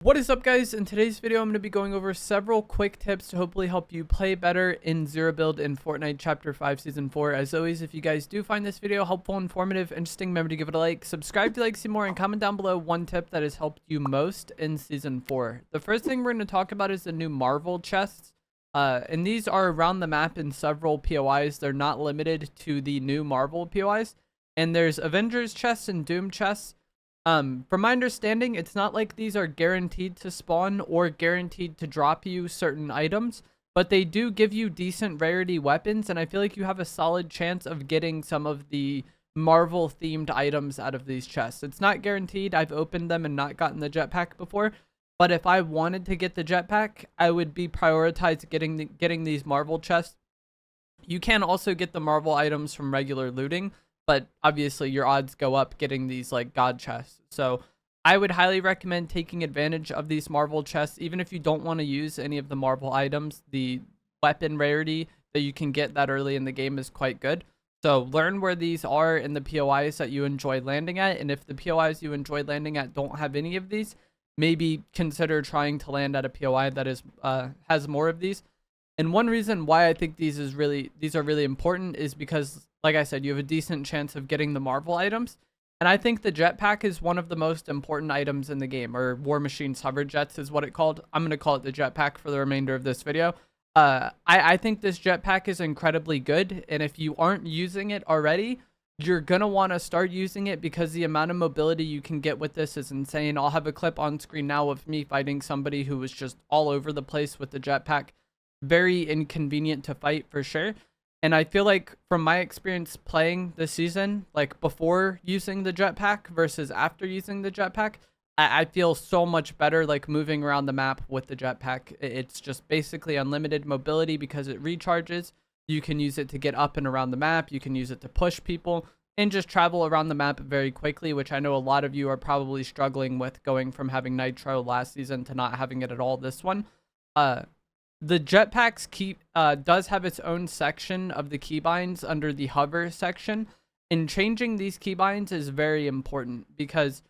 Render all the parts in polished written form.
What is up, guys? In today's video, I'm going to be going over several quick tips to hopefully help you play better in Zero Build in Fortnite Chapter 5 Season 4. As always, if you guys do find this video helpful, informative, interesting, remember to give it a like, subscribe to like see more, and comment down below one tip that has helped you most in Season 4. The first thing we're going to talk about is the new Marvel chests. And these are around the map in several POIs. They're not limited to the new Marvel POIs. And there's Avengers chests and Doom chests. From my understanding, it's not like these are guaranteed to spawn or guaranteed to drop you certain items, but they do give you decent rarity weapons, and I feel like you have a solid chance of getting some of the Marvel themed items out of these chests. It's not guaranteed. I've opened them and not gotten the jetpack before, but if I wanted to get the jetpack, I would be prioritized getting these Marvel chests. You can also get the Marvel items from regular looting, but obviously your odds go up getting these like god chests. So I would highly recommend taking advantage of these Marvel chests, even if you don't want to use any of the Marvel items. The weapon rarity that you can get that early in the game is quite good. So learn where these are in the POIs that you enjoy landing at, and if the POIs you enjoy landing at don't have any of these, maybe consider trying to land at a POI that is has more of these. And one reason why I think these are really important is because, like I said, you have a decent chance of getting the Marvel items. And I think the jetpack is one of the most important items in the game, or War Machine's hover jets is what it's called. I'm going to call it the jetpack for the remainder of this video. I think this jetpack is incredibly good. And if you aren't using it already, you're going to want to start using it because the amount of mobility you can get with this is insane. I'll have a clip on screen now of me fighting somebody who was just all over the place with the jetpack. Very inconvenient to fight for sure. And I feel like from my experience playing this season, like before using the jetpack versus after using the jetpack, I feel so much better like moving around the map with the jetpack. It's just basically unlimited mobility because it recharges. You can use it to get up and around the map. You can use it to push people and just travel around the map very quickly, which I know a lot of you are probably struggling with, going from having Nitro last season to not having it at all this one. The jetpack's does have its own section of the keybinds under the hover section, and changing these keybinds is very important because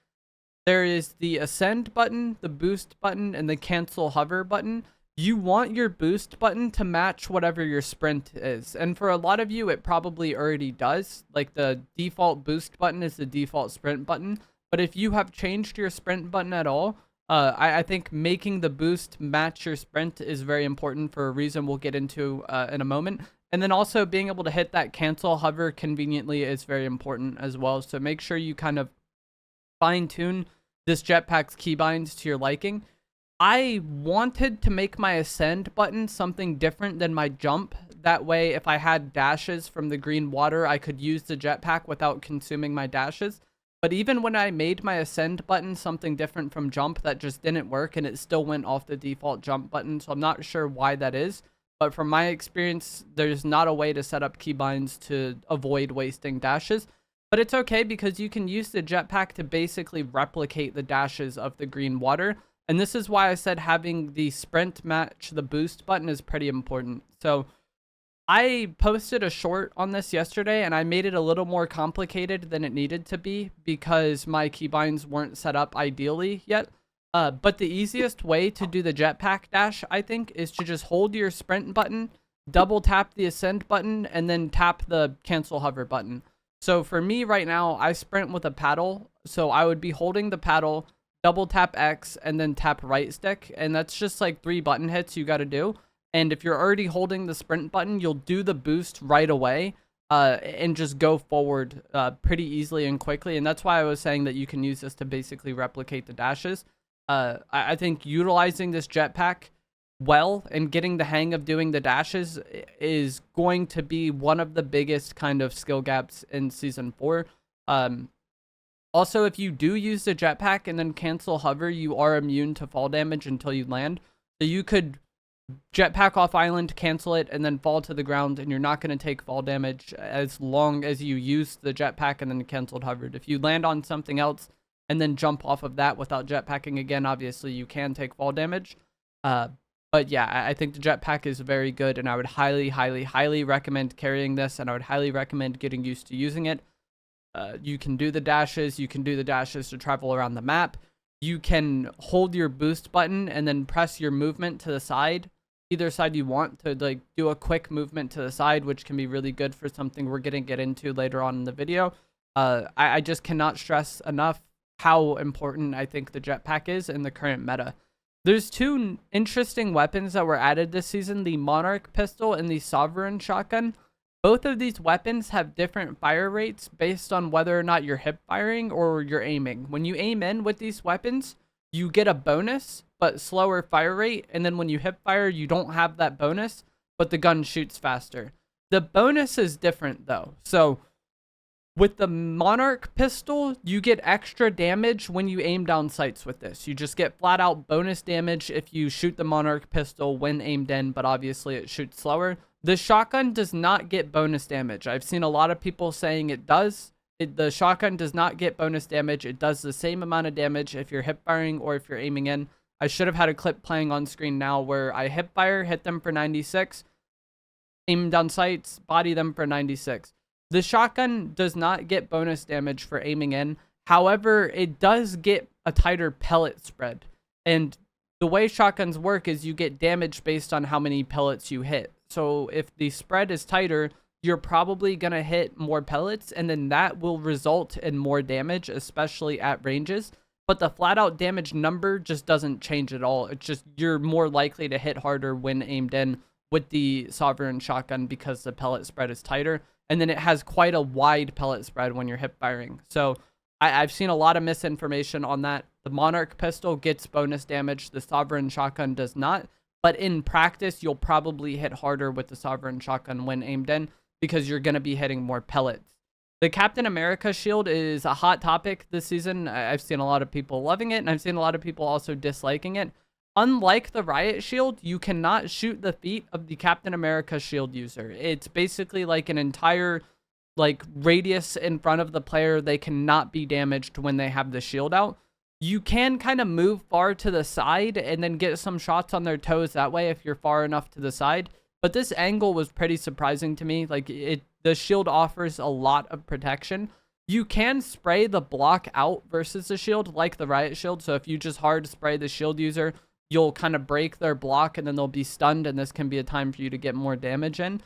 there is the ascend button, the boost button, and the cancel hover button. You want your boost button to match whatever your sprint is, and for a lot of you it probably already does. Like the default boost button is the default sprint button, but if you have changed your sprint button at all, I think making the boost match your sprint is very important for a reason we'll get into in a moment. And then also being able to hit that cancel hover conveniently is very important as well. So make sure you kind of fine tune this jetpack's keybinds to your liking. I wanted to make my ascend button something different than my jump. That way, if I had dashes from the green water, I could use the jetpack without consuming my dashes. But even when I made my ascend button something different from jump, that just didn't work, and it still went off the default jump button. So I'm not sure why that is. But from my experience, there's not a way to set up keybinds to avoid wasting dashes. But it's okay because you can use the jetpack to basically replicate the dashes of the green water. And this is why I said having the sprint match the boost button is pretty important. So I posted a short on this yesterday, and I made it a little more complicated than it needed to be because my keybinds weren't set up ideally yet. But the easiest way to do the jetpack dash, I think, is to just hold your sprint button, double tap the ascend button, and then tap the cancel hover button. So for me right now, I sprint with a paddle. So I would be holding the paddle, double tap X, and then tap right stick. And that's just like 3 button hits you got to do. And if you're already holding the sprint button, you'll do the boost right away and just go forward pretty easily and quickly. And that's why I was saying that you can use this to basically replicate the dashes. I think utilizing this jetpack well and getting the hang of doing the dashes is going to be one of the biggest kind of skill gaps in Season 4. Also, if you do use the jetpack and then cancel hover, you are immune to fall damage until you land. So you could jetpack off island, cancel it, and then fall to the ground, and you're not going to take fall damage as long as you use the jetpack and then canceled hovered. If you land on something else and then jump off of that without jetpacking again, obviously you can take fall damage. But yeah, I think the jetpack is very good, and I would highly recommend carrying this, and I would highly recommend getting used to using it. You can do the dashes to travel around the map. you can hold your boost button and then press your movement to the side, either side you want, to like do a quick movement to the side, which can be really good for something we're going to get into later on in the video. I just cannot stress enough how important I think the jetpack is in the current meta. There's two interesting weapons that were added this season, the Monarch pistol and the Sovereign shotgun. Both of these weapons have different fire rates based on whether or not you're hip firing or you're aiming. When you aim in with these weapons, you get a bonus, but slower fire rate. And then when you hip fire, you don't have that bonus, but the gun shoots faster. The bonus is different though. So with the Monarch pistol, you get extra damage when you aim down sights with this. You just get flat out bonus damage if you shoot the Monarch pistol when aimed in, but obviously it shoots slower. The shotgun does not get bonus damage. I've seen a lot of people saying it does. The shotgun does not get bonus damage. It does the same amount of damage if you're hip firing or if you're aiming in. I should have had a clip playing on screen now where I hip fire, hit them for 96, aim down sights, body them for 96. The shotgun does not get bonus damage for aiming in. However, it does get a tighter pellet spread. And the way shotguns work is you get damage based on how many pellets you hit. So if the spread is tighter, you're probably going to hit more pellets, and then that will result in more damage, especially at ranges. But the flat out damage number just doesn't change at all. It's just you're more likely to hit harder when aimed in with the Sovereign shotgun because the pellet spread is tighter. And then it has quite a wide pellet spread when you're hip firing. So I've seen a lot of misinformation on that. The Monarch pistol gets bonus damage. The Sovereign shotgun does not. But in practice, you'll probably hit harder with the Sovereign shotgun when aimed in because you're going to be hitting more pellets. The Captain America shield is a hot topic this season. I've seen a lot of people loving it, and I've seen a lot of people also disliking it. Unlike the Riot shield, you cannot shoot the feet of the Captain America shield user. It's basically like an entire radius in front of the player. They cannot be damaged when they have the shield out. You can kind of move far to the side and then get some shots on their toes that way if you're far enough to the side. But this angle was pretty surprising to me. The shield offers a lot of protection. You can spray the block out versus the shield like the Riot shield. So if you just hard spray the shield user, you'll kind of break their block and then they'll be stunned, and this can be a time for you to get more damage in.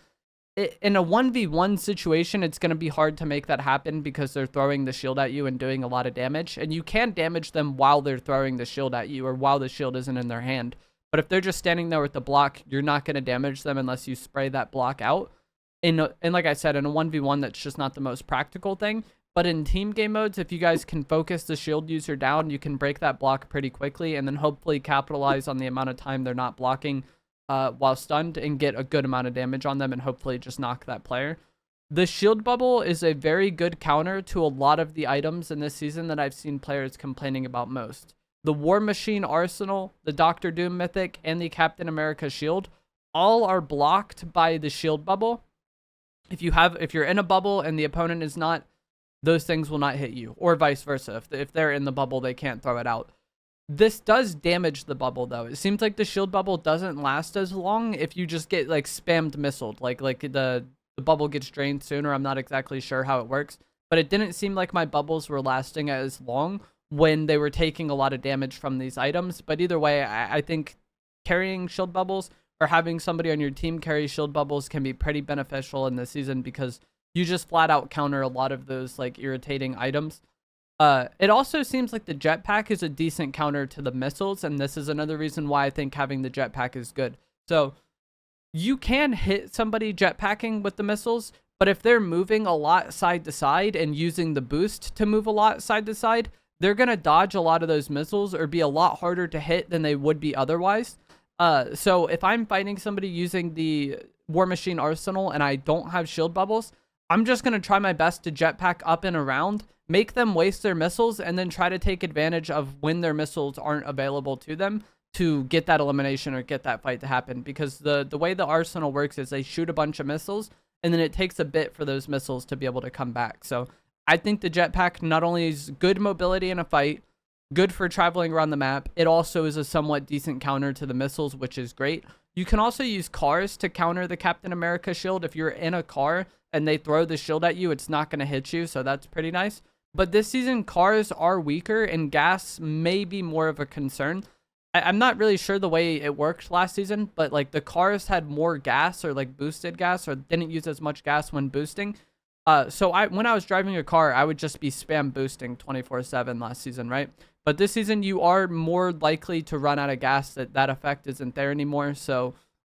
In a 1v1 situation, it's going to be hard to make that happen because they're throwing the shield at you and doing a lot of damage. And you can damage them while they're throwing the shield at you or while the shield isn't in their hand. But if they're just standing there with the block, you're not going to damage them unless you spray that block out. And like I said, in a 1v1, that's just not the most practical thing. But in team game modes, if you guys can focus the shield user down, you can break that block pretty quickly and then hopefully capitalize on the amount of time they're not blocking while stunned and get a good amount of damage on them and hopefully just knock that player. The shield bubble is a very good counter to a lot of the items in this season that I've seen players complaining about most. The War Machine Arsenal, the Doctor Doom Mythic, and the Captain America shield all are blocked by the shield bubble. If you're in a bubble and the opponent is not, those things will not hit you, or vice versa. If they're in the bubble, they can't throw it out. This does damage the bubble, though. It seems like the shield bubble doesn't last as long if you just get spammed missiled. Like the bubble gets drained sooner. I'm not exactly sure how it works, but it didn't seem like my bubbles were lasting as long when they were taking a lot of damage from these items. But either way, I think carrying shield bubbles or having somebody on your team carry shield bubbles can be pretty beneficial in this season because you just flat out counter a lot of those irritating items. It also seems like the jetpack is a decent counter to the missiles, and this is another reason why I think having the jetpack is good. So you can hit somebody jetpacking with the missiles, but if they're moving a lot side to side and using the boost to move a lot side to side, they're going to dodge a lot of those missiles or be a lot harder to hit than they would be otherwise. So if I'm fighting somebody using the War Machine Arsenal and I don't have shield bubbles, I'm just going to try my best to jetpack up and around, make them waste their missiles, and then try to take advantage of when their missiles aren't available to them to get that elimination or get that fight to happen. Because the way the Arsenal works is they shoot a bunch of missiles, and then it takes a bit for those missiles to be able to come back. So I think the jetpack not only is good mobility in a fight, good for traveling around the map, it also is a somewhat decent counter to the missiles, which is great. You can also use cars to counter the Captain America shield. If you're in a car and they throw the shield at you, it's not going to hit you, so that's pretty nice. But this season, cars are weaker and gas may be more of a concern. I'm not really sure the way it worked last season, but like the cars had more gas or like boosted gas or didn't use as much gas when boosting. So when I was driving a car, I would just be spam boosting 24/7 last season, right? But this season, you are more likely to run out of gas. That effect isn't there anymore. So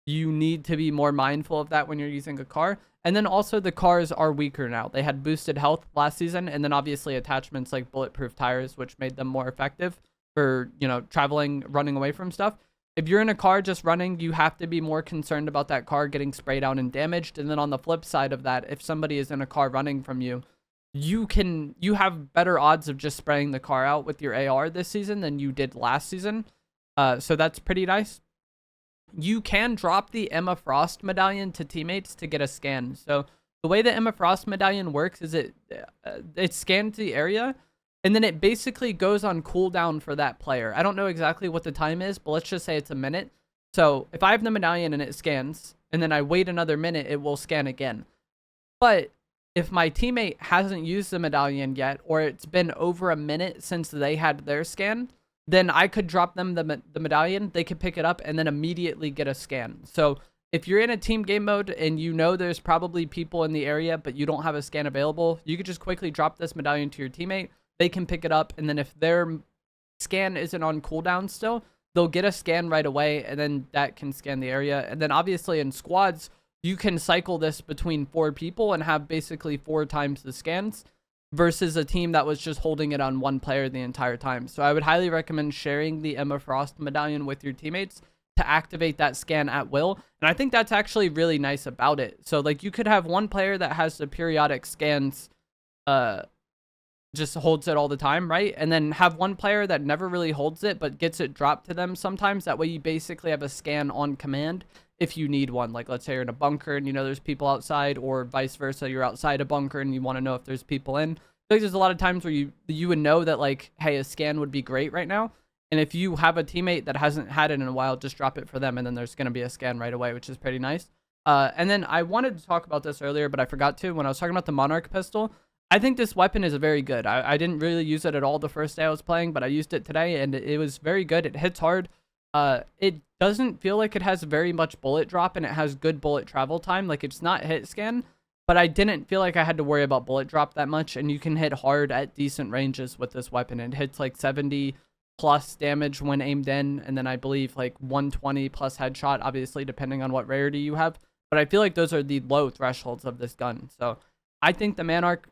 you need to be more mindful of that when you're using a car. And then also the cars are weaker now. They had boosted health last season, and then obviously attachments like bulletproof tires, which made them more effective for, you know, traveling, running away from stuff. If you're in a car just running, you have to be more concerned about that car getting sprayed out and damaged. And then on the flip side of that, if somebody is in a car running from you, you have better odds of just spraying the car out with your AR this season than you did last season. So that's pretty nice. You can drop the Emma Frost medallion to teammates to get a scan. So the way the Emma Frost medallion works is it scans the area, and then it basically goes on cooldown for that player. I don't know exactly what the time is, but let's just say it's a minute. So if I have the medallion and it scans, and then I wait another minute, it will scan again. But if my teammate hasn't used the medallion yet, or it's been over a minute since they had their scan, then I could drop them the medallion, they could pick it up, and then immediately get a scan. So if you're in a team game mode and you know there's probably people in the area, but you don't have a scan available, you could just quickly drop this medallion to your teammate. They can pick it up, and then if their scan isn't on cooldown still, they'll get a scan right away, and then that can scan the area. And then obviously in squads, you can cycle this between 4 people and have basically 4 times the scans, versus a team that was just holding it on one player the entire time. So I would highly recommend sharing the Emma Frost medallion with your teammates to activate that scan at will. And I think that's actually really nice about it. So like you could have one player that has the periodic scans, just holds it all the time, right? And then have one player that never really holds it, but gets it dropped to them sometimes. That way you basically have a scan on command if you need one. Like let's say you're in a bunker and you know there's people outside, or vice versa, you're outside a bunker and you want to know if there's people in. Like there's a lot of times where you would know that like, hey, a scan would be great right now. And if you have a teammate that hasn't had it in a while, just drop it for them, and then there's going to be a scan right away, which is pretty nice. And then I wanted to talk about this earlier, but I forgot to when I was talking about the Monarch pistol. I think this weapon is very good. I didn't really use it at all the first day I was playing, but I used it today, and it was very good. It hits hard. It doesn't feel like it has very much bullet drop, and it has good bullet travel time. Like it's not hit scan, but I didn't feel like I had to worry about bullet drop that much, and you can hit hard at decent ranges with this weapon. It hits like 70 plus damage when aimed in, and then I believe like 120 plus headshot, obviously depending on what rarity you have. But I feel like those are the low thresholds of this gun. So I think the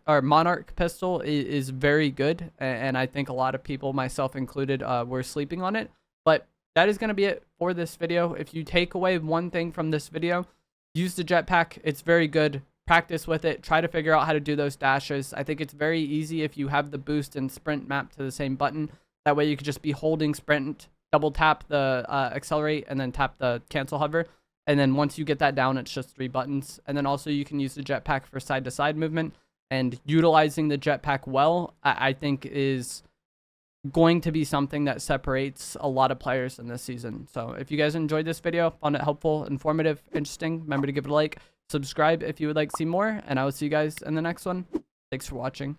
Monarch pistol is very good, and I think a lot of people, myself included, were sleeping on it. But that is going to be it for this video. If you take away one thing from this video, use the jetpack. It's very good. Practice with it. Try to figure out how to do those dashes. I think it's very easy if you have the boost and sprint mapped to the same button. That way you could just be holding sprint, double tap the accelerate, and then tap the cancel hover. And then once you get that down, it's just 3 buttons. And then also you can use the jetpack for side-to-side movement. And utilizing the jetpack well, I think is going to be something that separates a lot of players in this season. So if you guys enjoyed this video, found it helpful, informative, interesting, remember to give it a like, subscribe if you would like to see more, and I will see you guys in the next one. Thanks for watching.